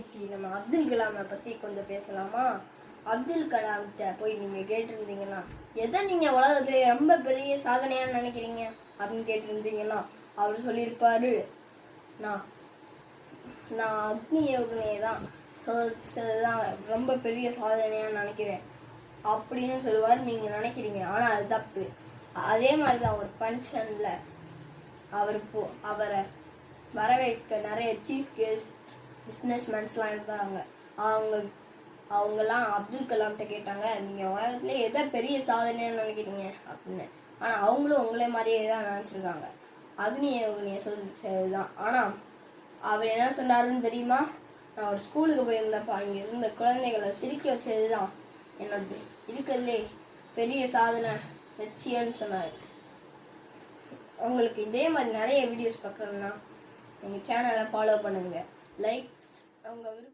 இன்னைக்கு நம்ம அப்துல் கலாமை பற்றி கொஞ்சம் பேசலாமா? அப்துல் கலாம்கிட்ட போய் நீங்கள் கேட்டிருந்தீங்கன்னா எதை நீங்கள் உலகத்திலே ரொம்ப பெரிய சாதனையான்னு நினைக்கிறீங்க அப்படின்னு கேட்டிருந்தீங்கன்னா அவர் சொல்லியிருப்பாரு, நான் நான் அக்னி ஏவுகணையை தான் தான் ரொம்ப பெரிய சாதனையான்னு நினைக்கிறேன் அப்படின்னு சொல்லுவார். நீங்கள் நினைக்கிறீங்க, ஆனால் அது தப்பு. அதே மாதிரி தான் ஒரு ஃபங்க்ஷனில் அவரை வரவேற்க நிறைய சீஃப் கெஸ்ட் பிஸ்னஸ்மேன்ஸ்லாம் இருந்தாங்க. அவங்கெல்லாம் அப்துல் கலாம்கிட்ட கேட்டாங்க, நீங்கள் உலகத்துல எதை பெரிய சாதனைன்னு நினைக்கிறீங்க அப்படின்னு. ஆனால் அவங்களும் உங்களே மாதிரியே தான் நினச்சிருக்காங்க, அக்னி ஏவுகணையை தான். ஆனால் அவர் என்ன சொன்னாருன்னு தெரியுமா? நான் ஒரு ஸ்கூலுக்கு போயிருந்தப்பா இங்கே இருந்த குழந்தைகளை சிரிக்க வச்சது தான் என்னோட இருக்கிறதுலே பெரிய சாதனை லட்சியம்னு சொன்னார். உங்களுக்கு இதே மாதிரி நிறைய வீடியோஸ் பார்க்கணுன்னா எங்கள் சேனலை ஃபாலோ பண்ணுங்கள். லைக்ஸ் உங்கள் விருப்பம்.